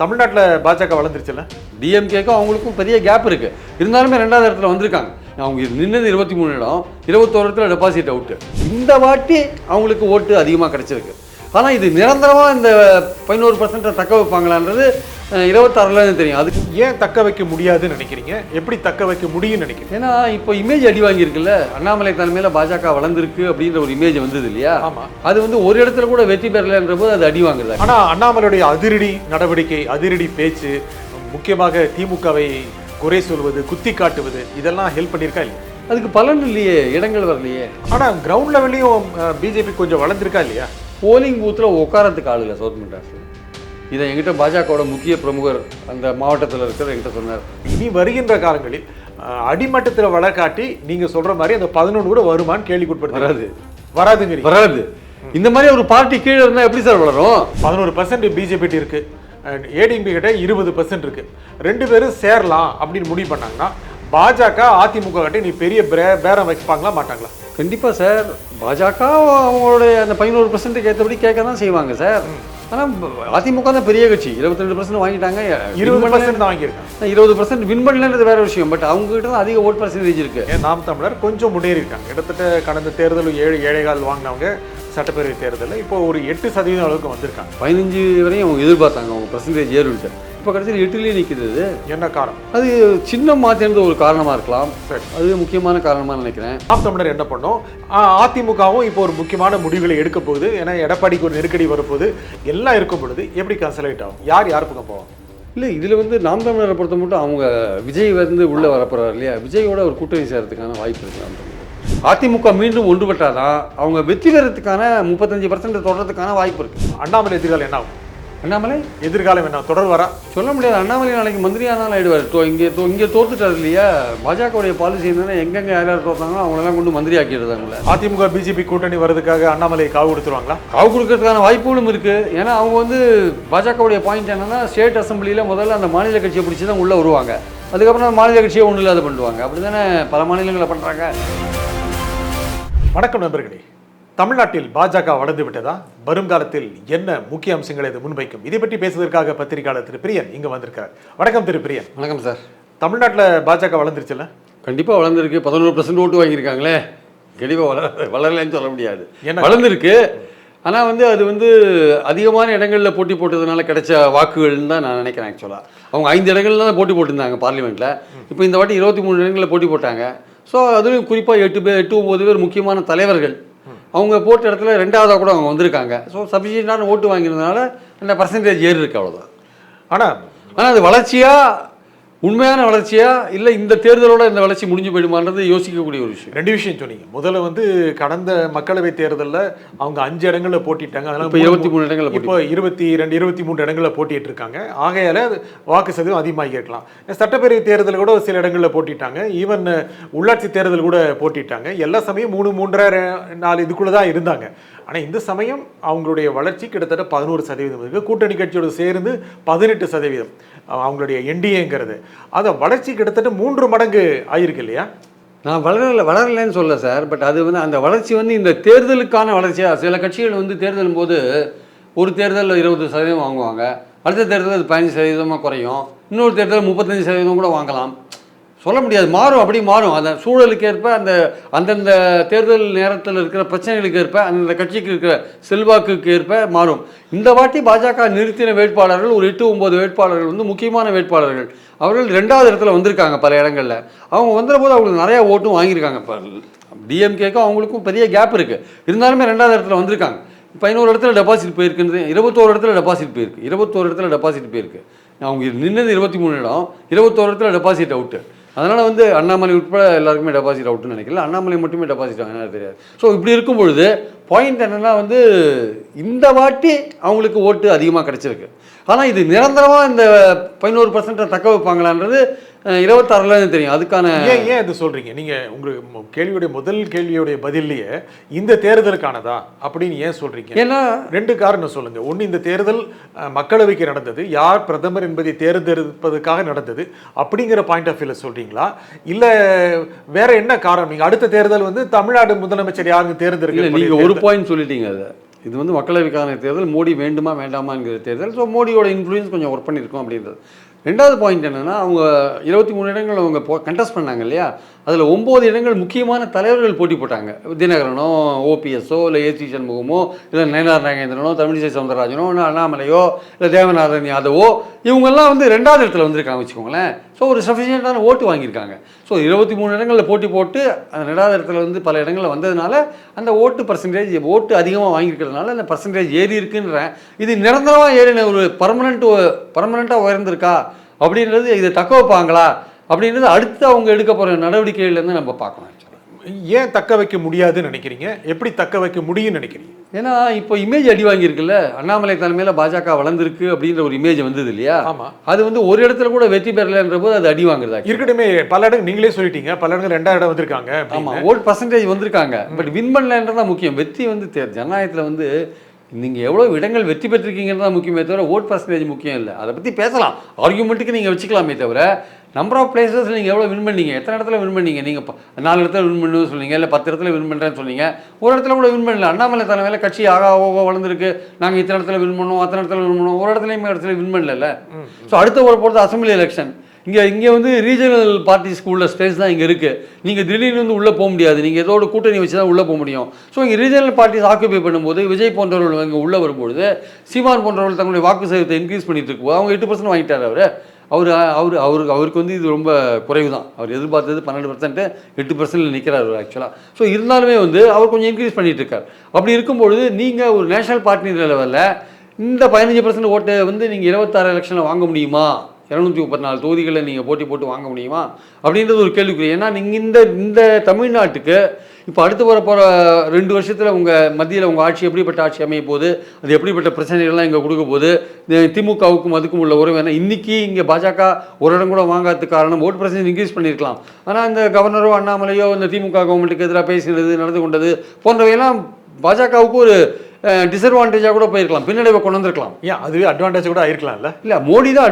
தமிழ்நாட்டில் பாஜக வளர்ந்துருச்சுல்ல? டிஎம்கேக்கும் அவங்களுக்கும் பெரிய கேப் இருக்குது. இருந்தாலுமே ரெண்டாவது இடத்துல வந்திருக்காங்க. அவங்க நின்னது 23 இடம், 21 இடத்துல டெபாசிட் அவுட்டு. இந்த வாட்டி அவங்களுக்கு ஓட்டு அதிகமாக கிடைச்சிருக்கு. ஆனால் இது நிரந்தரமாக இந்த 11% தக்க வைப்பாங்களான்றது 26லேருந்து தெரியும். அதுக்கு ஏன் தக்க வைக்க முடியாதுன்னு நினைக்கிறீங்க? எப்படி தக்க வைக்க முடியும்னு நினைக்கிறீங்க? ஏன்னா இப்போ இமேஜ் அடி வாங்கியிருக்குல்ல, அண்ணாமலை தலைமையில் பாஜக வளர்ந்துருக்கு அப்படின்ற ஒரு இமேஜ் வந்தது இல்லையா? ஆமாம். அது வந்து ஒரு இடத்துல கூட வெற்றி பெறலைன்ற போது அது அடி வாங்குது. ஆனால் அண்ணாமலையுடைய அதிரடி நடவடிக்கை, அதிரடி பேச்சு, முக்கியமாக திமுகவை குறை சொல்வது, குத்தி காட்டுவது, இதெல்லாம் ஹெல்ப் பண்ணியிருக்கா இல்லையா? அதுக்கு பலன் இல்லையே, இடங்கள் வரலையே. ஆனால் கிரவுண்ட் லெவல்லையும் பிஜேபி கொஞ்சம் வளர்ந்துருக்கா இல்லையா? போலிங் பூத்தில் உட்காரத்துக்கு ஆள் இல்லை சவுத் மெட்ராஸில். இதை எங்கிட்ட பாஜகவோட முக்கிய பிரமுகர் அந்த மாவட்டத்தில் இருக்கிற என்கிட்ட சொன்னார். இனி வருகின்ற காலங்களில் அடிமட்டத்தில் வளர்க்காட்டி நீங்கள் சொல்கிற மாதிரி அந்த 11 கூட வருமானு கேள்விக்குட்படுத்த வராதுங்கிறீங்க? வராது. இந்த மாதிரி ஒரு பார்ட்டி கீழே இருந்தால் எப்படி சார் வளரும்? 11% பிஜேபி இருக்கு, ஏடிஎம்பி கிட்ட 20% இருக்கு. ரெண்டு பேரும் சேரலாம் அப்படின்னு முடிவு பண்ணாங்கன்னா பாஜக அதிமுக கிட்ட நீ பெரிய பேரம் வைப்பாங்களா மாட்டாங்களா? கண்டிப்பாக சார். பாஜக அவங்களுடைய அந்த 11%க்கு ஏற்றபடி கேட்க தான் செய்வாங்க சார். ஆனால் அதிமுக தான் பெரிய கட்சி, 22% வாங்கிட்டாங்க. 20% தான் வாங்கியிருக்காங்க. 20% வின் பண்ணலன்றது வேற விஷயம். பட் அவங்க கிட்ட தான் அதிக ஓட் பர்சன்டேஜ் இருக்கு. நாம் தமிழர் கொஞ்சம் முன்னேறி இருக்காங்க. கிட்டத்தட்ட கடந்த தேர்தல் 7.25 வாங்கினவங்க சட்டப்பேரவை தேர்தலில் இப்போ ஒரு 8% அளவுக்கு வந்திருக்காங்க. 15 வரையும் அவங்க எதிர்பார்த்தாங்க அவங்க பர்சன்டேஜ் ஏறுன்ட்டு. இப்போ கடைசியில் 8லேயே நிற்கிறது. என்ன காரணம்? அது சின்ன மாற்றினது ஒரு காரணமாக இருக்கலாம். அது முக்கியமான காரணமாக நினைக்கிறேன். நாம் தமிழர் என்ன பண்ணோம், அதிமுகவும் இப்போ ஒரு முக்கியமான முடிவுகளை எடுக்க போகுது. ஏன்னா எடப்பாடிக்கு ஒரு நெருக்கடி வரப்போகுது. எல்லாம் இருக்கும் பொழுது எப்படி கன்சல்ட் ஆகும்? யார் பக்கம் போவோம்? இல்லை, இதில் வந்து நாம் தமிழரை பொறுத்த மட்டும் அவங்க விஜய் வந்து உள்ளே வரப்போகிறார் இல்லையா? விஜயோட ஒரு கூட்டணி சேரத்துக்கான வாய்ப்பு இருக்குது. அதிமுக மீண்டும் ஒன்றுபட்டாதான் அவங்க வெற்றி பெறத்துக்கான 35% தொடர்றதுக்கான வாய்ப்பு இருக்குது. அண்ணாமலை எதிர்காலம் என்ன ஆகும்? அண்ணாமலை எதிர்காலம் என்ன தொடர் வரா சொல்ல முடியாது. அண்ணாமலை நாளைக்கு மந்திரி ஆனாலும் ஆயிடுவார். இங்கே தோத்துட்டார் இல்லையா? பாஜகவுடைய பாலிசி என்னன்னா எங்கெங்க யார் தோத்தாங்களோ அவங்களெல்லாம் கொண்டு மந்திரி ஆக்கிடுறாங்களே. அதிமுக பிஜேபி கூட்டணி வர்றதுக்காக அண்ணாமலை காவு கொடுத்துருவாங்களா? காவு கொடுக்கறதுக்கான வாய்ப்புகளும் இருக்கு. ஏன்னா அவங்க வந்து பாஜகவுடைய பாயிண்ட் என்னன்னா ஸ்டேட் அசம்பிளியில் முதல்ல அந்த மாநில கட்சியை பிடிச்சி தான் உள்ளே வருவாங்க. அதுக்கப்புறம் மாநில கட்சியை ஒன்றும் இல்லாத பண்ணுவாங்க. அப்படி தானே பல மாநிலங்களை பண்ணுறாங்க. வணக்கம் நண்பர்களே. தமிழ்நாட்டில் பாஜக வளர்ந்து விட்டதா? வருங்காலத்தில் என்ன முக்கிய அம்சங்களை இது முன்வைக்கும்? இதை பற்றி பேசுவதற்காக பத்திரிகையாளர் திரு பிரியன் இங்கே வந்திருக்கார். வணக்கம் திரு பிரியன். வணக்கம் சார். தமிழ்நாட்டில் பாஜக வளர்ந்துருச்சுல்ல? கண்டிப்பாக வளர்ந்துருக்கு. 11% ஓட்டு வாங்கியிருக்காங்களே. கண்டிப்பாக வளரலன்னு சொல்ல முடியாது, வளர்ந்துருக்கு. ஆனால் வந்து அது வந்து அதிகமான இடங்களில் போட்டி போட்டதுனால கிடைச்ச வாக்குகள்னு தான் நான் நினைக்கிறேன். ஆக்சுவலாக அவங்க 5 இடங்கள்ல தான் போட்டி போட்டிருந்தாங்க பார்லிமெண்ட்டில். இப்போ இந்த வாட்டி 23 இடங்களில் போட்டி போட்டாங்க. ஸோ அதுவும் குறிப்பாக 8-9 பேர் முக்கியமான தலைவர்கள் அவங்க போட்ட இடத்துல 2ஆவதாக கூட அவங்க வந்திருக்காங்க. ஸோ சஃபிஷியண்டான ஓட்டு வாங்கினதுனால அந்த பர்சன்டேஜ் ஏறி இருக்கு, அவ்வளோதான். ஆனால் அது வளர்ச்சியாக, உண்மையான வளர்ச்சியா இல்லை இந்த தேர்தலோட இந்த வளர்ச்சி முடிஞ்சு போயிடுமான்றது யோசிக்கக்கூடிய ஒரு விஷயம். 2 விஷயம் சொன்னீங்க. முதல்ல வந்து கடந்த மக்களவை தேர்தலில் அவங்க 5 இடங்களில் போட்டிட்டாங்க. அதனால இப்போ 23 இடங்களில், இப்போ 23 இடங்களில் போட்டிட்டு இருக்காங்க. ஆகையால வாக்கு சதவீதம் அதிகமாக இருக்கலாம். சட்டப்பேரவை தேர்தல் கூட சில இடங்களில் போட்டிட்டாங்க. ஈவன் உள்ளாட்சி தேர்தல் கூட போட்டிட்டாங்க. எல்லா சமயம் 3-3.5-4 இதுக்குள்ளே தான் இருந்தாங்க. ஆனால் இந்த சமயம் அவங்களுடைய வளர்ச்சி கிட்டத்தட்ட 11% இருக்குது. கூட்டணி கட்சியோடு சேர்ந்து 18% அவங்களுடைய என்டிஏங்கிறது. அதை வளர்ச்சி கிட்டத்தட்ட 3 மடங்கு ஆயிருக்கு இல்லையா? நான் வளரலைன்னு சொல்ல சார். பட் அது வந்து அந்த வளர்ச்சி வந்து இந்த தேர்தலுக்கான வளர்ச்சியாக, சில கட்சிகள் வந்து தேர்தலும் போது ஒரு தேர்தலில் 20% வாங்குவாங்க, அடுத்த தேர்தலில் அது 15% குறையும், இன்னொரு தேர்தலில் 35% கூட வாங்கலாம். சொல்ல முடியாது, மாறும். அப்படி மாறும். அந்த சூழலுக்கு ஏற்ப, அந்தந்த தேர்தல் நேரத்தில் இருக்கிற பிரச்சனைகளுக்கு ஏற்ப, அந்தந்த கட்சிக்கு இருக்கிற செல்வாக்குக்கு ஏற்ப மாறும். இந்த வாட்டி பாஜக நிறுத்தின வேட்பாளர்கள் ஒரு 8-9 வேட்பாளர்கள் வந்து முக்கியமான வேட்பாளர்கள். அவர்கள் 2ஆவது இடத்துல வந்திருக்காங்க பல இடங்களில். அவங்க வந்த போது அவங்களுக்கு நிறையா ஓட்டும் வாங்கியிருக்காங்க. இப்போ டிஎம்கேக்கும் அவங்களுக்கும் பெரிய கேப் இருக்குது. இருந்தாலுமே 2ஆவது இடத்துல வந்திருக்காங்க. 11 இடத்துல டெபாசிட் போயிருக்குன்றது, 21 இடத்துல டெபாசிட் போயிருக்கு. 21 இடத்துல டெபாசிட் போயிருக்கு. அவங்க நின்னது 23 இடம், 21 இடத்துல டெபாசிட் அவுட்டு. அதனால் வந்து அண்ணாமலை உட்பட எல்லாருக்குமே டெபாசிட் அவுட்டுன்னு நினைக்கல. அண்ணாமலை மட்டுமே டெபாசிட் வாங்கினா தெரியாது. ஸோ இப்படி இருக்கும் பொழுது பாயிண்ட் என்னென்னா வந்து இந்த வாட்டி அவங்களுக்கு ஓட்டு அதிகமாக கிடைச்சிருக்கு. ஆனால் இது நிரந்தரமாக இந்த 11% தக்க வைப்பாங்களான்றது 26லேருந்து தெரியும். அதுக்கான ஏன் இது சொல்கிறீங்க நீங்கள்? உங்களுக்கு முதல் கேள்வியுடைய பதிலையே இந்த தேர்தலுக்கானதா அப்படின்னு ஏன் சொல்கிறீங்க? ஏன்னா 2 காரணம் சொல்லுங்கள். ஒன்று, இந்த தேர்தல் மக்களவைக்கு நடந்தது, யார் பிரதமர் என்பதை தேர்ந்தெடுப்பதற்காக நடந்தது அப்படிங்கிற பாயிண்ட் ஆஃப் வியூவில் சொல்கிறீங்களா? இல்லை வேற என்ன காரணம்? நீங்கள் அடுத்த தேர்தல் வந்து தமிழ்நாடு முதலமைச்சர் யாருக்கு தேர்ந்தெடுக்க? நீங்கள் ஒரு பாயிண்ட் சொல்லிட்டீங்க. அதை இது வந்து மக்களவைக்கான தேர்தல், மோடி வேண்டுமா வேண்டாமாங்கிற தேர்தல். ஸோ மோடியோட இன்ஃப்ளூயன்ஸ் கொஞ்சம் ஒர்க் பண்ணியிருக்கோம் அப்படின்றது. ரெண்டாவது பாயிண்ட் என்னென்னா, அவங்க 23 இடங்கள் அவங்க கண்டெஸ்ட் பண்ணாங்க இல்லையா, அதில் 9 இடங்கள் முக்கியமான தலைவர்கள் போட்டி போட்டாங்க. தினகரனோ, ஓபிஎஸ்ஸோ, இல்லை ஏசி சண்முகமோ, இல்லை நயனார் நாகேந்திரனோ, தமிழிசை சவுந்தரராஜனோ, இல்லை அண்ணாமலையோ, இல்லை தேவநாதன் யாதவோ, இவங்கெல்லாம் வந்து 2வது இடத்துல வந்திருக்காங்க வச்சுக்கோங்களேன். ஸோ ஒரு சஃபிஷியண்டான ஓட்டு வாங்கியிருக்காங்க. ஸோ 23 இடங்களில் போட்டி போட்டு அந்த 2வது இடத்துல வந்து பல இடங்களில் வந்ததுனால அந்த ஓட்டு பர்சன்டேஜ், ஓட்டு அதிகமாக வாங்கியிருக்கிறதுனால அந்த பர்சன்டேஜ் ஏறி இருக்குன்றேன். இது நிரந்தரமாக ஏறின ஒரு பர்மனெண்ட்டாக உயர்ந்திருக்கா அப்படின்றது, இதை தக்க வைப்பாங்களா அப்படின்றது அடுத்து அவங்க எடுக்க போகிற நடவடிக்கையிலேருந்து நம்ம பார்க்கலாம். ஏன் தக்க வைக்க முடியாதுன்னு நினைக்கிறீங்க? எப்படி தக்க வைக்க முடியும்னு நினைக்கிறீங்க? ஏன்னா இப்போ இமேஜ் அடி வாங்கியிருக்குல்ல, அண்ணாமலை தலைமையில் பாஜக வளர்ந்துருக்கு அப்படின்ற ஒரு இமேஜ் வந்தது இல்லையா? ஆமாம். அது வந்து ஒரு இடத்துல கூட வெற்றி பெறலைன்ற போது அது அடி வாங்குறதா இருக்கட்டுமே. பல இடங்கள் நீங்களே சொல்லிட்டீங்க, பல இடங்கள் 2வது இடம் வந்திருக்காங்க. ஆமாம், ஓட் பர்சன்டேஜ் வந்திருக்காங்க. பட் வின் பண்ணலன்றதான் முக்கியம். வெற்றி வந்து ஜனநாயகத்தில் வந்து நீங்கள் எவ்வளோ இடங்கள் வெற்றி பெற்றிருக்கீங்கிறது தான் முக்கியமே தவிர ஓட் பர்சன்டேஜ் முக்கியம் இல்லை. அதை பற்றி பேசலாம், ஆர்குமெண்ட்டுக்கு நீங்கள் வச்சுக்கலாமே தவிர நம்பர் ஆஃப் பிளேசஸ் நீங்கள் எவ்வளோ வின் பண்ணீங்க, எத்தனை இடத்துல வின் பண்ணீங்க, நீங்கள் 4 இடத்துல வின் பண்ணுன்னு சொன்னீங்க, இல்லை 10 இடத்துல வின் பண்ணுறேன்னு சொன்னீங்க, ஒரு இடத்துல கூட வின் பண்ணல. அண்ணாமலை தலைமையில் கட்சி ஆகா ஓகோ வளர்ந்துருக்கு, நாங்கள் இத்தனை இடத்துல வின் பண்ணோம், அத்தனை இடத்துல வின் பண்ணோம், ஒரு இடத்துல வின் பண்ணல. ஸோ அடுத்த ஒரு பொறுத்த அசம்பிளி எலெக்ஷன் இங்கே வந்து ரீஜனல் பார்ட்டிஸ்க்கு உள்ள ஸ்பேஸ் தான் இங்கே இருக்குது. நீங்கள் திடீர்னு வந்து உள்ளே போக முடியாது, நீங்கள் ஏதோட கூட்டணி வச்சு தான் உள்ளே போக முடியும். ஸோ இங்கே ரீஜனல் பார்ட்டிஸ் ஆக்குபை பண்ணும்போது விஜய் போன்றவர்கள் இங்கே உள்ளே வரும்பொழுது சீமான் போன்றவர்கள் தங்களுடைய வாக்கு சதவீதத்தை இன்க்ரீஸ் பண்ணிட்டு இருக்கும்போது அவங்க 8% வாங்கிட்டார். அவருக்கு வந்து இது ரொம்ப குறைவு தான். அவர் எதிர்பார்த்தது 12%, 8% நிற்கிறார் ஆக்சுவலாக. ஸோ இருந்தாலுமே வந்து அவர் கொஞ்சம் இன்க்ரீஸ் பண்ணிட்டு இருக்கார். அப்படி இருக்கும்பொழுது நீங்கள் ஒரு நேஷனல் பார்ட்டி லெவலில் இந்த 15% ஓட்டை வந்து நீங்கள் 26 எலெக்ஷனில் வாங்க முடியுமா? 234 தொகுதிகளில் நீங்கள் போட்டி போட்டு வாங்க முடியுமா அப்படின்றது ஒரு கேள்விக்குறி. ஏன்னா நீங்கள் இந்த தமிழ்நாட்டுக்கு இப்போ அடுத்து போகிற 2 வருஷத்தில் உங்கள் மத்தியில் உங்கள் ஆட்சி எப்படிப்பட்ட ஆட்சி அமைய போகுது, அது எப்படிப்பட்ட பிரச்சனைகள்லாம் இங்கே கொடுக்க போகுது, திமுகவுக்கும் அதுக்கும் உள்ள உறவு என்ன? இன்றைக்கி இங்கே பாஜக ஒரு இடம் கூட வாங்காததுக்கு காரணம் ஓட்டு பர்சன்டேஜ் இன்க்ரீஸ் பண்ணியிருக்கலாம். ஆனால் இந்த கவர்னரோ அண்ணாமலையோ இந்த திமுக கவர்மெண்ட்டுக்கு எதிராக பேசினது, நடந்து கொண்டது போன்றவையெல்லாம் பாஜகவுக்கு ஒரு டிஸ்அட்வான்டேஜாக கூட போயிருக்கலாம், பின்னடைவை கொண்டு வந்திருக்கலாம். ஏன் அதுவே அட்வான்டேஜ் கூட ஆயிருக்கலாம்ல? இல்லை, மோடி தான்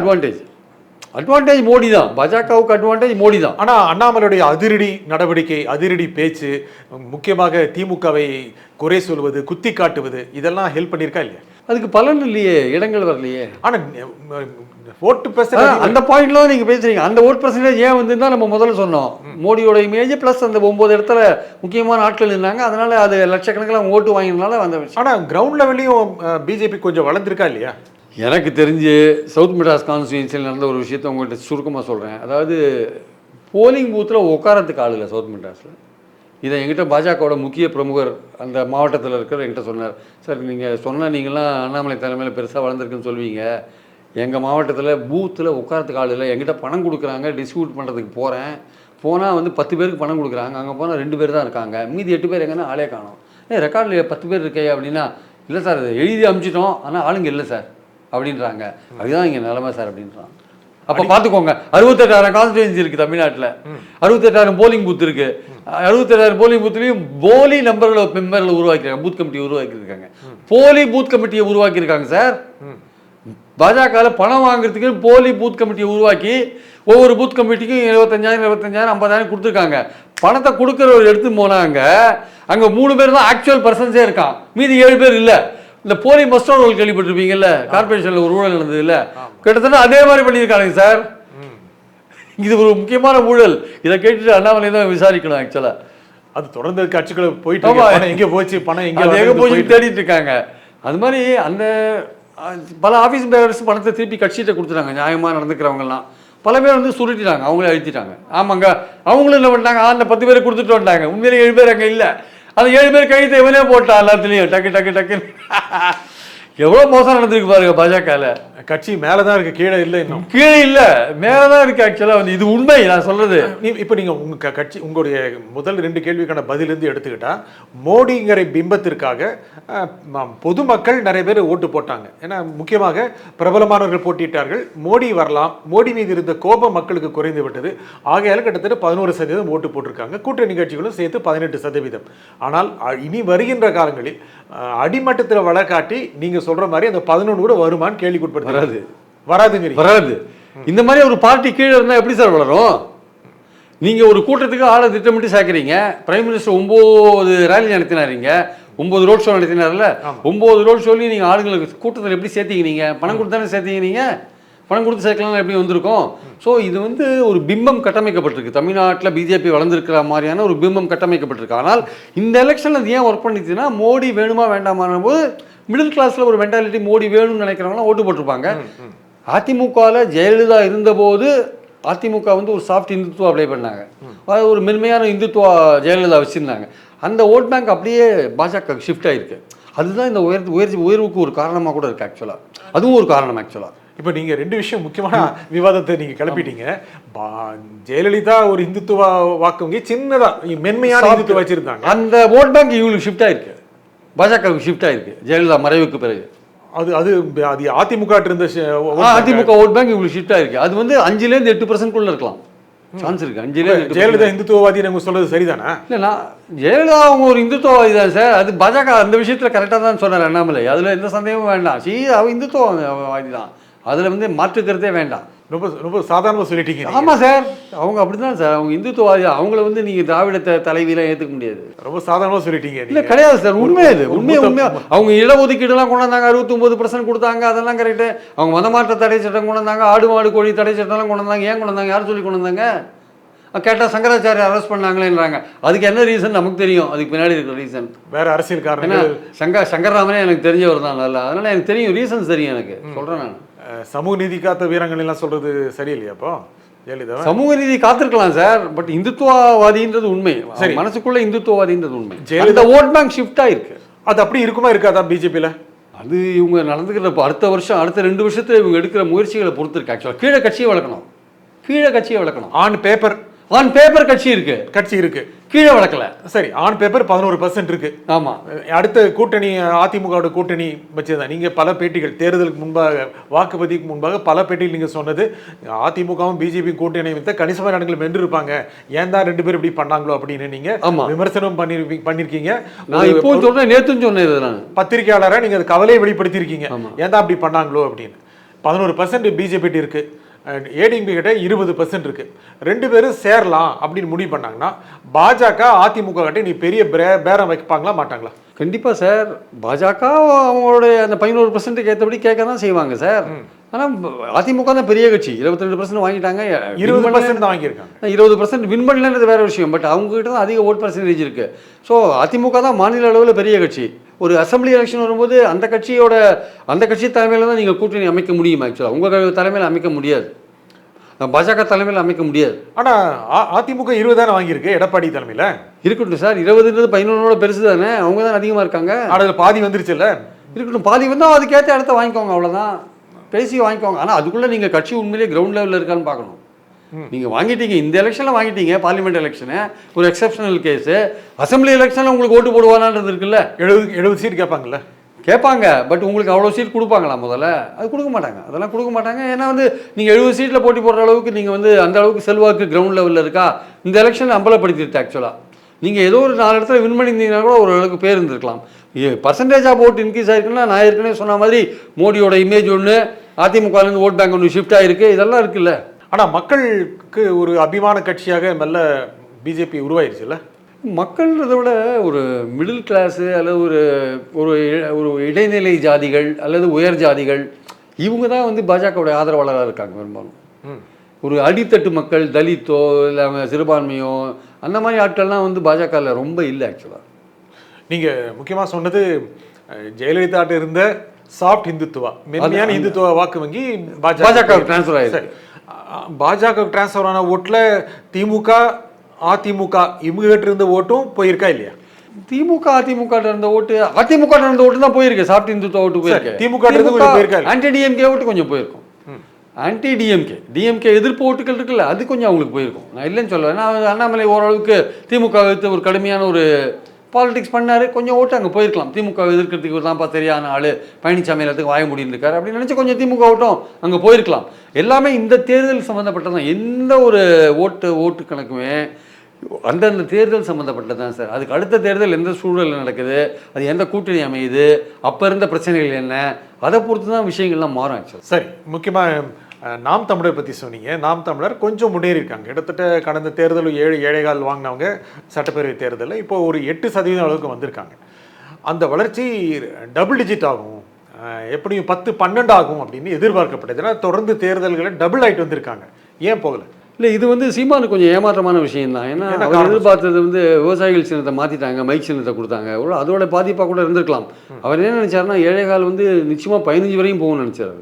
அட்வான்டேஜ் மோடி தான், பாஜகவுக்கு அட்வான்டேஜ் மோடி தான். ஆனால் அண்ணாமலையுடைய அதிரடி நடவடிக்கை, அதிரடி பேச்சு, முக்கியமாக திமுகவை குறை சொல்வது, குத்தி காட்டுவது, இதெல்லாம் ஹெல்ப் பண்ணியிருக்கா இல்லையா? அதுக்கு பலன் இல்லையே, இடங்கள் வரலையே. ஆனால் ஓட்டு பர்சன்டேஜ் அந்த பாயிண்ட்ல நீங்கள் பேசுறீங்க. அந்த ஓட் பர்சன்டேஜ் ஏன் வந்து தான் நம்ம முதல்ல சொன்னோம், மோடியோட இமேஜ் ப்ளஸ் அந்த 9 இடத்துல முக்கியமான ஆட்கள் இருந்தாங்க, அதனால அது லட்சக்கணக்கில் ஓட்டு வாங்கினால வந்த விஷயம். ஆனால் கிரவுண்ட் லெவல்லையும் பிஜேபி கொஞ்சம் வளர்ந்துருக்கா இல்லையா? எனக்கு தெரிஞ்சு சவுத் மெட்ராஸ் கான்ஸ்டியூன்சியில் நடந்த ஒரு விஷயத்தை உங்கள்கிட்ட சுருக்கமாக சொல்கிறேன். அதாவது போலிங் பூத்தில் உட்காரத்துக்கு ஆள் இல்லை சவுத் மெட்ராஸில். இதை எங்கிட்ட பாஜகவோட முக்கிய பிரமுகர் அந்த மாவட்டத்தில் இருக்கிற என்கிட்ட சொன்னார். சார், நீங்கள் சொன்னால் நீங்களாம் அண்ணாமலை தலைமையில் பெருசாக வளர்ந்துருக்குன்னு சொல்வீங்க, எங்கள் மாவட்டத்தில் பூத்தில் உட்காரத்துக்கு ஆள் இல்லை, எங்கிட்ட பணம் கொடுக்குறாங்க, டிஸ்ட்ரிபியூட் பண்ணுறதுக்கு போனால் வந்து 10 பேருக்கு பணம் கொடுக்குறாங்க, அங்கே போனால் 2 பேர் தான் இருக்காங்க, மீதி 8 பேர் எங்கன்னா ஆளே காணும். ரெக்கார்டில் 10 பேர் இருக்கே அப்படின்னா, இல்லை சார் அது எழுதி அனுப்பிச்சிட்டோம், ஆனால் ஆளுங்க இல்லை சார் அப்படின்றாங்க. அதுதான் இங்கே நிலைமை சார் அப்படின்றான். அப்போ பார்த்துக்கோங்க, 68,000 கான்ஸ்டிடுவன்சி இருக்குது தமிழ்நாட்டில், 68,000 போலிங் பூத் இருக்குது. 68,000 போலிங் பூத்துலேயும் போலி மெம்பர்களை உருவாக்கியிருக்காங்க, பூத் கமிட்டி உருவாக்கியிருக்காங்க, போலி பூத் கமிட்டியை உருவாக்கியிருக்காங்க சார். பாஜகவில் பணம் வாங்குறதுக்கு போலி பூத் கமிட்டியை உருவாக்கி ஒவ்வொரு பூத் கமிட்டிக்கும் 25,000 50,000 கொடுத்துருக்காங்க. பணத்தை கொடுக்குறவர் எடுத்து போனாங்க, அங்கே 3 பேர் தான் ஆக்சுவல் பர்சன்ஸே இருக்கான், மீதி 7 பேர் இல்லை. இந்த போலி மஸ்டர் ரோல் கேள்விப்பட்டிருப்பீங்கல்ல, கார்பரேஷனில் ஒரு ஊழல் நடந்தது இல்லை, கிட்டத்தட்ட அதே மாதிரி பண்ணியிருக்காங்க சார். இது ஒரு முக்கியமான ஊழல். இதை கேட்டுட்டு அண்ணாமலை தான் விசாரிக்கணும் ஆக்சுவலாக. அது தொடர்ந்து கட்சிகளை போயிட்டு எங்கே போச்சு பணம், எங்கே போச்சு தேடிட்டு இருக்காங்க. அது மாதிரி அந்த பல ஆஃபீஸ் பேரர்ஸ் பணத்தை திருப்பி கட்சிகிட்ட கொடுத்துட்டாங்க. நியாயமாக நடந்துக்கிறவங்கலாம் பல பேர் வந்து சுருட்டிட்டாங்க, அவங்களே அழுத்திட்டாங்க. ஆமாங்க, அவங்களும் என்ன பண்ணிட்டாங்க, அந்த 10 பேரை கொடுத்துட்டு வந்தாங்க, உண்மையிலே 7 பேர் அங்கே இல்லை. அந்த 7 பேர் கைத்தை இவனே போட்டான் எல்லாத்துலேயும், டக்கு டக்கு டக்குன்னு. எவ்வளோ மோசம் நடந்திருக்கு பாருங்க பாஜகவில். கட்சி மேலே தான் இருக்குது, கீழே இல்லை, இன்னும் கீழே இல்லை, மேலே தான் இருக்குது ஆக்சுவலாக. வந்து இது உண்மை நான் சொல்கிறது. இப்போ நீங்கள் உங்கள் கட்சி உங்களுடைய முதல் 2 கேள்விக்கான பதிலிருந்து எடுத்துக்கிட்டால், மோடிங்கிற பிம்பத்திற்காக பொதுமக்கள் நிறைய பேர் ஓட்டு போட்டாங்க. ஏன்னா முக்கியமாக பிரபலமானவர்கள் போட்டியிட்டார்கள். மோடி வரலாம், மோடி மீது இருந்த கோபம் மக்களுக்கு குறைந்து விட்டது. ஆகையால் கிட்டத்தட்ட 11% ஓட்டு போட்டிருக்காங்க. கூட்டணி கட்சிகளும் சேர்த்து 18%. ஆனால் இனி வருகின்ற காலங்களில் அடிமட்டத்தில் வழக்காட்டி நீங்கள் சொல்கிற மாதிரி அந்த 11 கூட வருமானு கேள்விக்குட்படுத்த வராது. இந்த மாதிரி ஒரு பார்ட்டி கீழே இருந்தால் எப்படி சார் வளரும்? நீங்கள் ஒரு கூட்டத்துக்கு ஆளை திட்டமிட்டு சேர்க்குறீங்க. பிரைம் மினிஸ்டர் 9 ரேலி நடத்தினாருங்க, 9 ரோட் ஷோ நடத்தினார்ல, 9 ரோட் ஷோலையும் நீங்கள் ஆளுங்களுக்கு கூட்டத்தில் எப்படி சேர்த்தீங்க? நீங்கள் பணம் கொடுத்து தானே சேர்த்தீங்க? நீங்கள் பணம் கொடுத்து சேர்க்கலாம் எப்படி வந்திருக்கும்? ஸோ இது வந்து ஒரு பிம்பம் கட்டமைக்கப்பட்டிருக்கு. தமிழ்நாட்டில் பிஜேபி வளர்ந்துருக்கிற மாதிரியான ஒரு பிம்பம் கட்டமைக்கப்பட்டிருக்கு. ஆனால் இந்த எலெக்ஷனில் அது ஏன் ஒர்க் பண்ணிச்சுன்னா, மோடி வேணுமா வேண்டாமான போது மிடில் கிளாஸில் ஒரு மென்டாலிட்டி மோடி வேணும்னு நினைக்கிறவங்களாம் ஓட்டு போட்டிருப்பாங்க. அதிமுகவில் ஜெயலலிதா இருந்தபோது அதிமுக வந்து ஒரு சாஃப்ட் இந்துத்துவா அப்ளை பண்ணாங்க. அது ஒரு மென்மையான இந்துத்துவா ஜெயலலிதா வச்சுருந்தாங்க. அந்த ஓட் பேங்க் அப்படியே பாஜக ஷிஃப்ட் ஆகிருக்கு. அதுதான் இந்த உயர்வுக்கு ஒரு காரணமாக கூட இருக்குது ஆக்சுவலாக. அதுவும் ஒரு காரணம் ஆக்சுவலாக. இப்போ நீங்கள் 2 விஷயம் முக்கியமான விவாதத்தை நீங்கள் கிளப்பிட்டீங்க. ஜெயலலிதா ஒரு இந்துத்துவ வாக்கு வங்கி சின்னதாக மென்மையான இந்துத்துவ வச்சுருந்தாங்க. அந்த ஓட் பேங்க் இவங்களுக்கு ஷிஃப்ட் ஆகிருக்கு, பாஜகவுக்கு ஷிஃப்ட் ஆகிருக்கு ஜெயலலிதா மறைவுக்கு பிறகு. அது அது அது அதிமுக இருந்த அதிமுக ஓட் பேங்க் இவங்களுக்கு ஷிஃப்ட் ஆகிருக்கு. அது வந்து 5% 8% இருக்கலாம், சான்ஸ் இருக்கு. 5% ஜெயலலிதா இந்துத்துவவாதி நம்ம சொல்றது சரிதானா? இல்லைண்ணா, ஜெயலலிதா அவங்க ஒரு இந்துத்துவவாதி தான் சார். அது பாஜக அந்த விஷயத்தில் கரெக்டாக தான் சொன்னார் அண்ணாமலை. அதில் எந்த சந்தேகமும் வேண்டாம். அவ இந்துத்துவவாதி தான், அதில் வந்து மாற்றுக்கிறதே வேண்டாம். ரொம்ப ரொம்ப சாதாரணமாக சொல்லிட்டீங்க. ஆமாம் சார், அவங்க அப்படி தான் சார். அவங்க இந்துத்துவவாதி. அவங்கள வந்து நீங்கள் திராவிட தலைவியெல்லாம் ஏற்றுக்க முடியாது. ரொம்ப சாதாரணமாக சொல்லிட்டீங்க. இல்லை கிடையாது சார், உண்மை அது உண்மையாக. அவங்க இடஒதுக்கீடுலாம் கொண்டு வந்தாங்க, 69% கொடுத்தாங்க, அதெல்லாம் கரெக்டு. அவங்க மதமாற்ற தடை சட்டம் கொண்டு வந்தாங்க, ஆடு மாடு கோழி தடை சட்டம்லாம் கொண்டு வந்தாங்க. ஏன் கொண்டு வந்தாங்க? யார் சொல்லி கொண்டு வந்தாங்க? கேட்டால் சங்கராச்சாரிய அரெஸ்ட் பண்ணாங்களேன்றாங்க. அதுக்கு என்ன ரீசன் நமக்கு தெரியும். அதுக்கு பின்னாடி இருக்கிற ரீசன் வேற அரசியல் காரணம். சங்கர்ராமனே எனக்கு தெரிஞ்சவர் தான் நல்லா, அதனால எனக்கு தெரியும், ரீசன்ஸ் தெரியும் எனக்கு. சொல்கிறேன் நான். சமூக நீதி காத்த வீரங்கள் எல்லாம் சொல்றது சரியில்லையா? அப்போ ஜெயலலிதா சமூக நீதி காத்திருக்கலாம் சார், பட் இந்துத்துவவாதின்றது உண்மை. சரி, மனசுக்குள்ள இந்துத்துவவாதின்றது உண்மை. ஜெயலலிதா ஓட் பேங்க் ஷிஃப்ட் ஆயிருக்கு. அது அப்படி இருக்குமா இருக்காதா பிஜேபியில்? அது இவங்க நடந்துக்கிற அடுத்த 2 வருஷத்துல இவங்க எடுக்கிற முயற்சிகளை பொறுத்து இருக்கு. ஆக்சுவலாக கீழே கட்சியை வளர்க்கணும். ஆன் பேப்பர் கட்சி இருக்கு, கீழே வளர்க்கல. சரி, ஆன் பேப்பர் 11% இருக்கு. ஆமா, அடுத்த கூட்டணி அதிமுக கூட்டணி வச்சுதான் நீங்க பல பேட்டிகள் தேர்தலுக்கு முன்பாக, வாக்குப்பதிவுக்கு முன்பாக பல பேட்டிகள் நீங்க சொன்னது, அதிமுகவும் பிஜேபி கூட்டணி வைத்த கணிசமான இடங்கள் வென்று இருப்பாங்க, ஏன் தான் 2 பேரும் இப்படி பண்ணாங்களோ அப்படின்னு நீங்க விமர்சனம் பண்ணிருக்கீங்க. நான் இப்போ சொல்றேன், நேத்தும் சொன்னேன். பத்திரிகையாளராக நீங்க கவலையை வெளிப்படுத்தியிருக்கீங்க, ஏன் தான் அப்படி பண்ணாங்களோ அப்படின்னு. 11% பிஜேபி இருக்கு, ஏடிஎம்பி கிட்ட 20% இருக்கு. 2 பேரும் சேரலாம் அப்படின்னு முடிவு பண்ணாங்கன்னா பாஜக அதிமுக கிட்ட நீ பெரிய பேரம் வைப்பாங்களா மாட்டாங்களா? கண்டிப்பாக சார். பாஜக அவங்களுடைய அந்த 11% ஏற்றபடி கேட்க தான் செய்வாங்க சார். ஆனால் அதிமுக தான் பெரிய கட்சி, 22% வாங்கிட்டாங்க, 20% தான் வாங்கியிருக்காங்க. 20% வின் பண்ணலன்றது வேற விஷயம். பட் அவங்க கிட்ட தான் அதிக ஓட் பர்சன்டேஜ் இருக்கு. ஸோ அதிமுக தான் மாநில அளவில் பெரிய கட்சி. ஒரு அசம்பிளி எலெக்ஷன் வரும்போது அந்த கட்சி தலைமையில் தான் நீங்கள் கூட்டணி அமைக்க முடியும். ஆக்சுவலாக உங்கள் தலைமையில் அமைக்க முடியாது, பாஜக தலைமையில் அமைக்க முடியாது. ஆனால் அதிமுக 20 தானே வாங்கியிருக்கு எடப்பாடி தலைமையில். இருக்கட்டும் சார், 20ன்றது 11 பெருசு தானே, அவங்க தான் அதிகமாக இருக்காங்க. அதில் பாதி வந்துருச்சுல்ல. இருக்கட்டும், பாதி வந்தால் அதுக்கேற்ற இடத்த வாங்கிக்கோங்க, அவ்வளோதான், பேசி வாங்கிக்கோங்க. ஆனால் அதுக்குள்ளே நீங்கள் கட்சி உண்மையிலேயே கிரவுண்ட் லெவலில் இருக்கான்னு பார்க்கணும். நீங்கள் வாங்கிட்டீங்க, இந்த எலெக்ஷனில் வாங்கிட்டீங்க, பார்லிமெண்ட் எலெக்ஷனு ஒரு எக்ஸப்ஷனல் கேஸு. அசம்பிளி எலெக்ஷனில் உங்களுக்கு ஓட்டு போடுவானான்றது இருக்குல்ல, 70 சீட் கேட்பாங்கல்ல. கேட்பாங்க, பட் உங்களுக்கு அவ்வளோ சீட் கொடுப்பாங்களா? முதல்ல அது கொடுக்க மாட்டாங்க, அதெல்லாம் கொடுக்க மாட்டாங்க. ஏன்னா வந்து நீங்கள் 70 சீட்டில் போட்டி போடுற அளவுக்கு நீங்கள் வந்து அந்த அளவுக்கு செல்வாக்கு கிரவுண்ட் லெவலில் இருக்கா? இந்த எலெக்ஷனில் அம்பலப்படுத்திடுச்சு. ஆக்சுவலாக நீங்கள் ஏதோ ஒரு 4 இடத்துல வின் பண்ணியிருந்தீங்கன்னா கூட ஓரளவுக்கு பேர் இருந்திருக்கலாம். பர்சன்டேஜ் ஆஃப் ஓட் இன்க்ரீஸ் ஆகிருக்குன்னா, நான் ஏற்கனவே சொன்ன மாதிரி மோடியோட இமேஜ் ஒன்று, அதிமுகலேருந்து ஓட் பேங்க் ஒன்று ஷிஃப்ட் ஆகிருக்கு, இதெல்லாம் இருக்குல்ல. ஆனால் மக்களுக்கு ஒரு அபிமான கட்சியாக நல்ல பிஜேபி உருவாயிருச்சுல்ல. மக்கள்ன்றதை விட ஒரு மிடில் கிளாஸு அல்லது ஒரு இடைநிலை ஜாதிகள் அல்லது உயர் ஜாதிகள், இவங்க தான் வந்து பாஜகவுடைய ஆதரவாளராக இருக்காங்க பெரும்பாலும். ஒரு அடித்தட்டு மக்கள், தலித்தோ இல்லை சிறுபான்மையோ, அந்த மாதிரி ஆட்கள்லாம் வந்து பாஜகவில் ரொம்ப இல்லை. ஆக்சுவலாக நீங்கள் முக்கியமாக சொன்னது ஜெயலலிதா இருந்த சாஃப்ட் இந்துத்துவா, மென்மையான இந்துத்துவ வாக்கு வங்கி பாஜக டிரான்ஸ்ஃபர் ஆயிடுச்சு. பாஜக டிரான்ஸ்ஃபர் ஆன ஓட்டில் திமுக அதிமுக இவங்ககிட்ட இருந்த ஓட்டும் போயிருக்கா இல்லையா? அதிமுக இருந்த ஓட்டு தான் போயிருக்கு, சாஃப்ட் இந்துத்துவ ஓட்டு போயிருக்கு. திமுக ஆன்டி டிஎம்கே ஓட்டு கொஞ்சம் போயிருக்கும். ஆன்டி டிஎம்கே எதிர்ப்பு ஓட்டுகள் இருக்குல்ல, அது கொஞ்சம் அவங்களுக்கு போயிருக்கும். நான் இல்லைன்னு சொல்லுவேன். நான் அண்ணாமலை ஓரளவுக்கு திமுக எடுத்து ஒரு கடுமையான ஒரு பாலிடிக்ஸ் பண்ணார், கொஞ்சம் ஓட்டு அங்கே போயிருக்கலாம். திமுக எதிர்க்கிறதுக்கு ஒரு தான்ப்பா சரியான ஆள், பழனிசாமி எல்லாத்துக்கும் வாய முடியும் இருக்காரு அப்படின்னு நினச்சி கொஞ்சம் திமுக ஓட்டும் அங்கே போயிருக்கலாம். எல்லாமே இந்த தேர்தல் சம்மந்தப்பட்டதான். எந்த ஒரு ஓட்டு கணக்குமே அந்தந்த தேர்தல் சம்மந்தப்பட்டது தான் சார். அதுக்கு அடுத்த தேர்தல் எந்த சூழலில் நடக்குது, அது எந்த கூட்டணி அமையுது, அப்போ இருந்த பிரச்சனைகள் என்ன, அதை பொறுத்து தான் விஷயங்கள்லாம் மாறும். ஆக்சுவலாக சரி, முக்கியமாக நாம் தமிழர் பற்றி சொன்னீங்க. நாம் தமிழர் கொஞ்சம் முன்னேறி இருக்காங்க. கிட்டத்தட்ட கடந்த தேர்தல் 7 ஏழைகால் வாங்கினவங்க சட்டப்பேரவை தேர்தலில் இப்போ ஒரு 8% அளவுக்கு வந்திருக்காங்க. அந்த வளர்ச்சி டபுள் டிஜிட் ஆகும், எப்படியும் 10-12 ஆகும் அப்படின்னு எதிர்பார்க்கப்பட்டது. ஏன்னா தொடர்ந்து தேர்தல்களை டபுள் ஆகிட்டு வந்திருக்காங்க, ஏன் போகலை? இல்லை, இது வந்து சீமானு கொஞ்சம் ஏமாற்றமான விஷயம் தான். ஏன்னா அவர் எதிர்பார்த்தது வந்து விவசாயிகள் சின்னத்தை மாற்றிட்டாங்க, மைக் சின்னத்தை கொடுத்தாங்க. அதோட பாதிப்பாக கூட இருந்திருக்கலாம். அவர் என்ன நினச்சாருன்னா, ஏழைகால் வந்து நிச்சயமாக 15 வரையும் போகணும்னு நினச்சார்.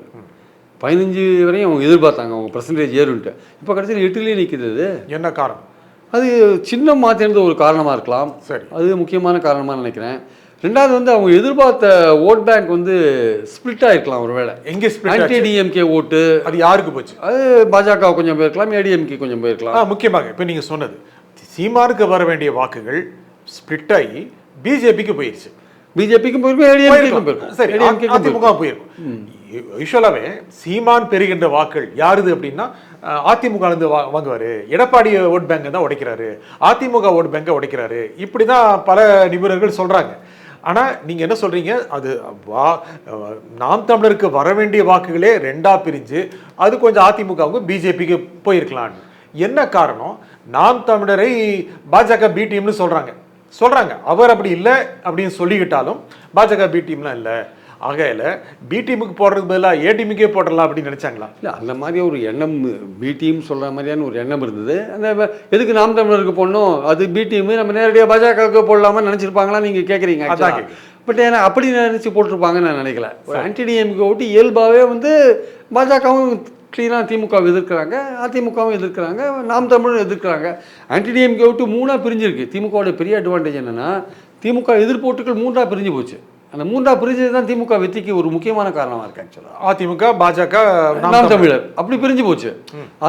15 வரையும் அவங்க எதிர்பார்த்தாங்க, அவங்க பர்சன்டேஜ் ஏறுன்ட்டு. இப்போ கடைசியில் 8லேயே நிற்கிறது. என்ன காரணம்? அது சின்னம் மாற்றினது ஒரு காரணமாக இருக்கலாம். சரி, அது முக்கியமான காரணமாக நினைக்கிறேன். ரெண்டாவது வந்து அவங்க எதிர்பார்த்த ஓட் பேங்க் வந்து ஸ்பிளிட் ஆகிருக்கலாம். ஒரு வேளை எங்கே ஆன்டி டிஎம்கே ஓட்டு அது யாருக்கு போச்சு? அது பாஜக கொஞ்சம் போயிருக்கலாம், ஏடிஎம்கே கொஞ்சம் போயிருக்கலாம். முக்கியமாக இப்போ நீங்கள் சொன்னது சீமானுக்கு வர வேண்டிய வாக்குகள் ஸ்பிளிட் ஆகி பிஜேபிக்கு போயிடுச்சு. பிஜேபிக்கும் போயிருக்கும், ஏடிஎம்கேக்கும் போயிருக்கும். சரி, அதிமுக போயிருக்கும். யூஸ்வலாகவே சீமான் பெறுகின்ற வாக்கள் யாருது அப்படின்னா அதிமுக இருந்து வாங்குவாரு, எடப்பாடி ஓட் பேங்கை தான் உடைக்கிறாரு, அதிமுக ஓட் பேங்கை உடைக்கிறாரு, இப்படி தான் பல நிபுணர்கள் சொல்றாங்க. ஆனா நீங்க என்ன சொல்றீங்க, அது நாம் தமிழருக்கு வர வேண்டிய வாக்குகளே 2ஆ பிரிஞ்சு அது கொஞ்சம் அதிமுகவுக்கு பிஜேபிக்கு போயிருக்கலான்னு. என்ன காரணம்? நாம் தமிழரை பாஜக பி டீம்னு சொல்றாங்க. அவர் அப்படி இல்லை அப்படின்னு சொல்லிக்கிட்டாலும் பாஜக பி டீம்லாம் இல்லை, ஆகையில பி டீமுக்கு போடுறதுக்கு பதிலாக ஏ டீமுக்கே போடலாம் அப்படின்னு நினைச்சாங்களா? இல்லை, அந்த மாதிரி ஒரு எண்ணம் பி டீம் சொல்கிற மாதிரியான ஒரு எண்ணம் இருந்தது. அந்த எதுக்கு நாம் தமிழருக்கு போடணும், அது பி டீமு, நம்ம நேரடியாக பாஜகவுக்கு போடலாமா நினச்சிருப்பாங்களா நீங்கள் கேட்குறீங்க. பட் ஏன்னா அப்படி நினச்சி போட்டிருப்பாங்கன்னு நான் நினைக்கல. ஒரு ஆன்டி டிஎம்கே ஓட்டு இயல்பாகவே வந்து பாஜகவும் க்ளீனாக திமுகவை எதிர்க்கிறாங்க, அதிமுகவும் எதிர்க்கிறாங்க, நாம் தமிழும் எதிர்க்கிறாங்க. ஆன்டி டிஎம்கே ஓட்டு 3ஆக பிரிஞ்சிருக்கு. திமுகவோட பெரிய அட்வான்டேஜ் என்னென்னா, திமுக எதிர்ப்போட்டுகள் 3ஆக பிரிஞ்சு போச்சு. அந்த 3ஆக பிரிஞ்சது தான் திமுக வெற்றிக்கு ஒரு முக்கியமான காரணமாக இருக்குது. ஆக்சுவலாக அதிமுக, பாஜக, நாம் தமிழர் அப்படி பிரிஞ்சு போச்சு.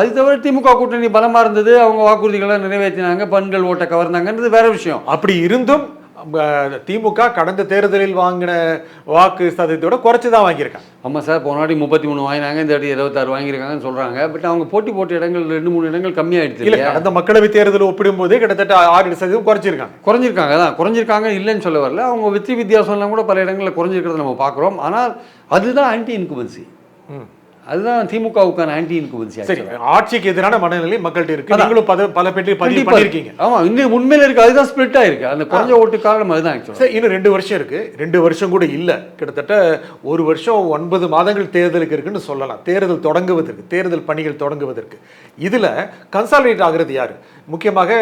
அது தவிர திமுக கூட்டணி பலமாக இருந்தது, அவங்க வாக்குறுதிகளை நிறைவேற்றினாங்க, பெண்கள் ஓட்டை கவர்ந்தாங்கன்றது வேற விஷயம். அப்படி இருந்தும் திமுக கடந்த தேர்தலில் வாங்கின வாக்கு சதவீதத்தோட குறைச்சி தான் வாங்கியிருக்காங்க. ஆமாம் சார், போனாடி 33 வாங்கினாங்க, இந்த வாட்டி 26 வாங்கியிருக்காங்கன்னு சொல்கிறாங்க. பட் அவங்க போட்ட இடங்கள் 2-3 இடங்கள் கம்மியாயிடுச்சு. இல்லை, கடந்த மக்களவை தேர்தல் ஒப்பிடும்போது கிட்டத்தட்ட 6% குறைஞ்சிருக்காங்க இல்லைன்னு சொல்ல வரல. அவங்க வெற்றி வித்தியாசம்லாம் கூட பல இடங்களில் குறைஞ்சிருக்கிறத நம்ம பார்க்குறோம். ஆனால் அதுதான் ஆன்டி இன்குபன்சி, அதுதான் திமுகவுக்கான ஆன்டி இன்குபன்சி. சரி, ஆட்சிக்கு எதிரான மனநிலை மக்கள்கிட்ட இருக்கு. நீங்களும் பல பேட்டி பதிவு பண்ணிருக்கீங்க. ஆமா, இன்னும் உண்மையில இருக்கு. அதுதான் ஸ்பிளிட் ஆயிருக்கு. அந்த குறைஞ்ச ஓட்டு காரணம் அதுதான். இன்னும் 2 வருஷம் இருக்கு. 2 வருஷம் கூட இல்ல, கிட்டத்தட்ட 1 வருஷம் 9 மாதங்கள் தேர்தலுக்கு இருக்குன்னு சொல்லலாம். தேர்தல் பணிகள் தொடங்குவதற்கு இதுல கன்சாலிடேட் ஆகுறது யாரு? முக்கியமாக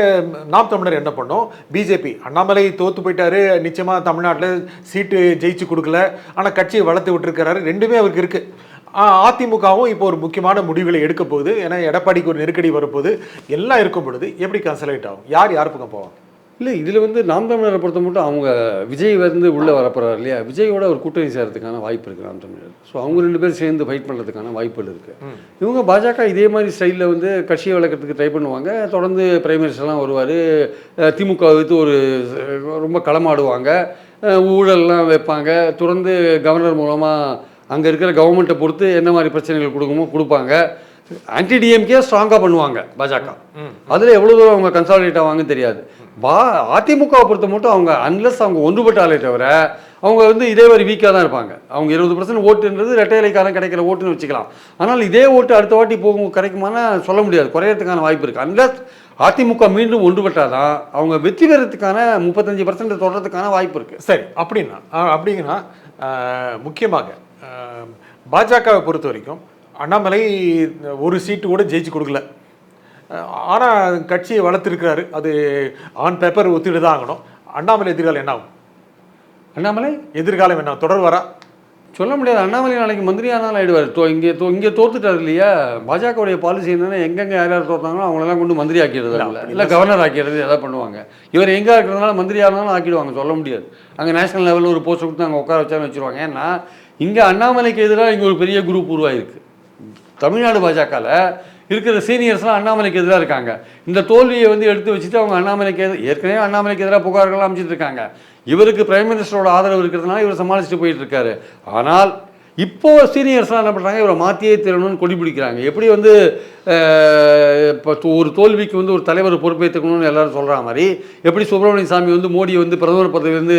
நாம் தமிழர் என்ன பண்ணோம், பிஜேபி அண்ணாமலை தோத்து போயிட்டாரு, நிச்சயமா தமிழ்நாட்டில் சீட்டு ஜெயிச்சு கொடுக்கல, ஆனா கட்சியை வளர்த்து விட்டுருக்கிறாரு, ரெண்டுமே அவருக்கு இருக்கு. அதிமுகவும் இப்போ ஒரு முக்கியமான முடிவுகளை எடுக்க போகுது. ஏன்னா எடப்பாடிக்கு ஒரு நெருக்கடி வரப்போகுது. எல்லாம் இருக்கும் பொழுது எப்படி கன்சல்டேட் ஆகும்? யார் பக்கம் போவாங்க? இல்லை, இதில் வந்து நாம் தமிழரை பொறுத்த மட்டும் அவங்க விஜய் வந்து உள்ளே வரப்போகிறார் இல்லையா, விஜயோட ஒரு கூட்டணி சேர்றதுக்கான வாய்ப்பு இருக்குது நாம் தமிழர். ஸோ அவங்க 2 பேரும் சேர்ந்து ஃபைட் பண்ணுறதுக்கான வாய்ப்புகள் இருக்குது. இவங்க பாஜக இதே மாதிரி ஸ்டைலில் வந்து கட்சியை வளர்க்குறதுக்கு ட்ரை பண்ணுவாங்க. தொடர்ந்து பிரைம் மினிஸ்டர்லாம் வருவார், திமுக வைத்து ஒரு ரொம்ப களமாடுவாங்க, ஊழல்லாம் வைப்பாங்க. தொடர்ந்து கவர்னர் மூலமாக அங்கே இருக்கிற கவர்மெண்ட்டை பொறுத்து என்ன மாதிரி பிரச்சனைகள் கொடுப்பாங்க. ஆன்டி டிஎம்கே ஸ்ட்ராங்காக பண்ணுவாங்க பாஜக. அதில் எவ்வளோ தூரம் அவங்க கன்சாலிடேட் ஆவாங்கன்னு தெரியாது. அதிமுகவை பொறுத்த மட்டும் அவங்க அன்லெஸ் அவங்க ஒன்றுபட்டாலே தவிர அவங்க வந்து இதே மாதிரி வீக்காக தான் இருப்பாங்க. அவங்க 20% ஓட்டுன்றது ரெட்டை இலைக்காரன் கிடைக்கிற ஓட்டுன்னு வச்சுக்கலாம். ஆனால் இதே ஓட்டு அடுத்த வாட்டி கிடைக்குமானா சொல்ல முடியாது, குறையறதுக்கான வாய்ப்பு இருக்குது. அன்லெஸ் அதிமுக மீண்டும் ஒன்றுபட்டாதான் அவங்க வெற்றி பெறத்துக்கான 35% தொடர்றதுக்கான வாய்ப்பு இருக்குது. சரி, அப்படிங்கன்னா முக்கியமாக பாஜகவை பொறுத்த வரைக்கும் அண்ணாமலை ஒரு சீட்டு கூட ஜெயிச்சு கொடுக்கல, ஆனால் கட்சியை வளர்த்துருக்கிறாரு. அது ஆன் பேப்பர் ஒத்துட்டு தான் ஆகணும். அண்ணாமலை எதிர்காலம் என்ன ஆகும்? தொடர்வாரா சொல்ல முடியாது. அண்ணாமலை நாளைக்கு மந்திரி ஆனாலும் ஆயிடுவார். இங்கே தோத்துட்டார் இல்லையா. பாஜகவுடைய பாலிசி என்னன்னா, எங்கெங்கே யார் தோற்றாங்களோ அவங்களெல்லாம் கொண்டு மந்திரி ஆக்கிடுறது இல்லை கவர்னர் ஆக்கிடுறது எதாவது பண்ணுவாங்க. இவர் எங்கே இருக்கிறதுனால மந்திரி ஆனாலும் ஆக்கிடுவாங்க, சொல்ல முடியாது. அங்கே நேஷனல் லெவலில் ஒரு போஸ்ட் கொடுத்து அங்கே உட்கார வச்சாலும் வச்சுருவாங்க. ஏன்னா இங்கே அண்ணாமலைக்கு எதிராக இங்கே ஒரு பெரிய குரூப் உருவாயிருக்கு. தமிழ்நாடு பாஜகவில் இருக்கிற சீனியர்ஸ்லாம் அண்ணாமலைக்கு எதிராக இருக்காங்க. இந்த தோல்வியை வந்து எடுத்து வச்சுட்டு அவங்க ஏற்கனவே அண்ணாமலைக்கு எதிராக புகார்கள் அமைச்சிட்டு இருக்காங்க. இவருக்கு பிரைம் மினிஸ்டரோட ஆதரவு இருக்கிறதுனால இவர் சமாளிச்சுட்டு போயிட்டு இருக்காரு. ஆனால் இப்போ சீனியர்ஸ்லாம் என்ன பண்ணுறாங்க, இவரை மாற்றியே தரணும்னு கொடி பிடிக்கிறாங்க. எப்படி வந்து இப்போ ஒரு தோல்விக்கு வந்து ஒரு தலைவர் பொறுப்பேற்றுக்கணும்னு எல்லாரும் சொல்கிற மாதிரி, எப்படி சுப்பிரமணிய சாமி வந்து மோடி வந்து பிரதமர் பதவியிலேருந்து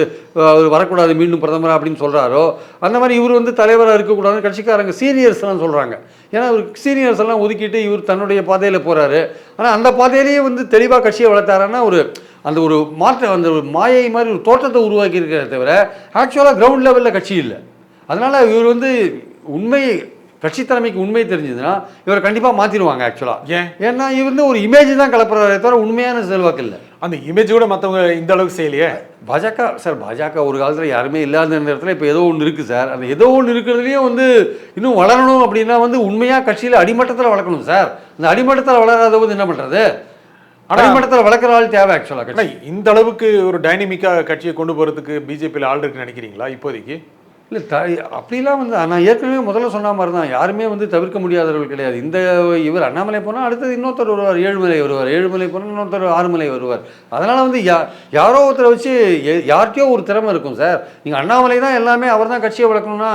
அவர் வரக்கூடாது மீண்டும் பிரதமர் அப்படின்னு சொல்கிறாரோ, அந்த மாதிரி இவர் வந்து தலைவராக இருக்கக்கூடாதுன்னு கட்சிக்காரங்க சீனியர்ஸ்லாம் சொல்கிறாங்க. ஏன்னா இவர் சீனியர்ஸ் எல்லாம் ஒதுக்கிட்டு இவர் தன்னுடைய பாதையில் போகிறாரு. ஆனால் அந்த பாதையிலேயே வந்து தெளிவாக கட்சியை வளர்த்தாருன்னா அந்த ஒரு மாற்ற அந்த ஒரு மாயை மாதிரி ஒரு தோற்றத்தை உருவாக்கி இருக்கிறத தவிர ஆக்சுவலாக கிரவுண்ட் லெவலில் கட்சி இல்லை. அதனால் இவர் வந்து உண்மை கட்சி தலைமைக்கு உண்மை தெரிஞ்சதுன்னா இவரை கண்டிப்பாக மாற்றிடுவாங்க ஆக்சுவலாக. ஏன்னா இவர் வந்து ஒரு இமேஜ் தான் கலப்புறாரே தவிர உண்மையான செல்வாக்கு இல்லை. அந்த இமேஜ் கூட மற்றவங்க இந்த அளவுக்கு செய்யலையே. பாஜக ஒரு காலத்தில் யாருமே இல்லாத நேரத்தில் இப்போ ஏதோ ஒன்று இருக்குது சார். அந்த ஏதோ ஒன்று இருக்கிறதுலையும் வந்து இன்னும் வளரணும் அப்படின்னா வந்து உண்மையாக கட்சியில் அடிமட்டத்தில் வளர்க்கணும் சார். அந்த அடிமட்டத்தில் வளராத போது என்ன பண்ணுறது? அடிமட்டத்தில் வளர்க்குற ஆள் தேவை ஆக்சுவலாக. இந்த அளவுக்கு ஒரு டைனமிக்காக கட்சியை கொண்டு போகிறதுக்கு பிஜேபியில் ஆள் இருக்குன்னு நினைக்கிறீங்களா இப்போதைக்கு? இல்லை அப்படிலாம் வந்து நான் ஏற்கனவே முதல்ல சொன்ன மாதிரி தான், யாருமே வந்து தவிர்க்க முடியாதவர்கள் கிடையாது. இந்த இவர் அண்ணாமலை போனால் அடுத்தது இன்னொருத்தர் வருவார், ஏழுமலை வருவார், ஏழுமலை போனால் இன்னொருத்தர் ஆறுமலை வருவார். அதனால் வந்து யாரோ ஒருத்தரை வச்சு யாருக்கோ ஒரு திறமை இருக்கும் சார். நீங்கள் அண்ணாமலை தான் எல்லாமே அவர் தான் கட்சியை வளர்க்கணும்னா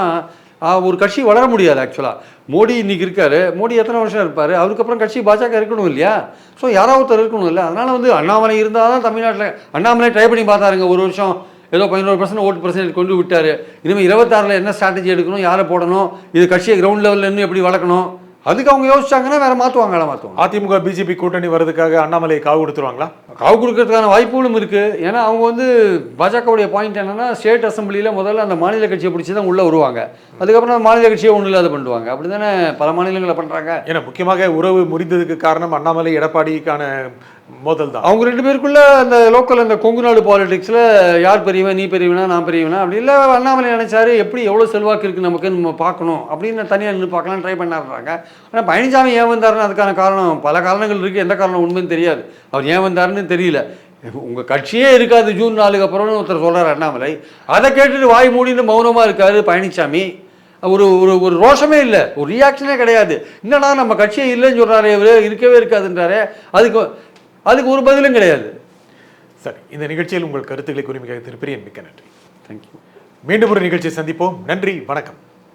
ஒரு கட்சி வளர முடியாது ஆக்சுவலாக. மோடி இன்றைக்கி இருக்கார், மோடி எத்தனை வருஷம் இருப்பார், அதுக்கப்புறம் கட்சி பாஜக இருக்கணும் இல்லையா? ஸோ யாரோ ஒருத்தர் இருக்கணும் இல்லை. அதனால் வந்து அண்ணாமலை இருந்தால் தான் தமிழ்நாட்டில் அண்ணாமலை ட்ரை பண்ணி பார்த்தாருங்க ஒரு வருஷம், ஏதோ 11% ஓட்டு பர்சன்டேஜ் கொண்டு விட்டார். இனிமேல் 26 என்ன ஸ்ட்ராட்டஜி எடுக்கணும், யாரை போடணும், இது கட்சியை கிரவுண்ட் லெவலில் இன்னும் எப்படி வளர்க்கணும், அதுக்கு அவங்க யோசிச்சாங்கன்னா வேறு மாற்றுவாங்க. அதிமுக பிஜேபி கூட்டணி வர்றதுக்காக அண்ணாமலை காவு கொடுத்துருவாங்களா? காவு கொடுக்கறதுக்கான வாய்ப்புகளும் இருக்குது. ஏன்னா அவங்க வந்து பாஜகவுடைய பாயிண்ட் என்னென்னா ஸ்டேட் அசம்பிளியில் முதல்ல அந்த மாநில கட்சியை பிடிச்சி தான் உள்ளே வருவாங்க, அதுக்கப்புறம் அந்த மாநில கட்சியை ஒன்றும் இல்லாத பண்ணுவாங்க. அப்படி தானே பல மாநிலங்களில் பண்ணுறாங்க. ஏன்னா முக்கியமாக உறவு முறிந்ததுக்கு காரணம் அண்ணாமலை எடப்பாடிக்கான மோதல் தான். அவங்க ரெண்டு பேருக்குள்ள அந்த லோக்கல் அந்த கொங்கு நாடு பாலிடிக்ஸில் யார் பெரியவன், நீ பெரியவனா நான் பெரியவனா அப்படி இல்லை. அண்ணாமலை நினைச்சாரு எப்படி எவ்வளோ செல்வாக்கு இருக்குது நமக்கு நம்ம பார்க்கணும் அப்படின்னு தனியாக நின்று பார்க்கலாம் ட்ரை பண்ணாடுறாங்க. ஆனால் பழனிசாமி ஏன் வந்தாருன்னு அதுக்கான காரணம் பல காரணங்கள் இருக்குது. எந்த காரணம் உண்மைன்னு தெரியாது, அவர் ஏன் வந்தாருன்னு தெரியல. உங்கள் கட்சியே இருக்காது ஜூன் 4க்கு அப்புறம்னு ஒருத்தர் சொல்கிறார் அண்ணாமலை. அதை கேட்டுட்டு வாய் மூடின்னு மௌனமாக இருக்காரு பழனிசாமி. ஒரு ஒரு ஒரு ரோஷமே இல்லை, ஒரு ரியாக்ஷனே கிடையாது. என்னடா நம்ம கட்சியே இல்லைன்னு சொல்கிறாரு, இவர் இருக்கவே இருக்காதுன்றாரு, அதுக்கு ஒரு பதிலும் கிடையாது. சரி, இந்த நிகழ்ச்சியில் உங்கள் கருத்துக்களை குறிப்பிக்க திரு பிரியன் மிக்க நன்றி. தேங்க்யூ. மீண்டும் ஒரு நிகழ்ச்சியை சந்திப்போம். நன்றி, வணக்கம்.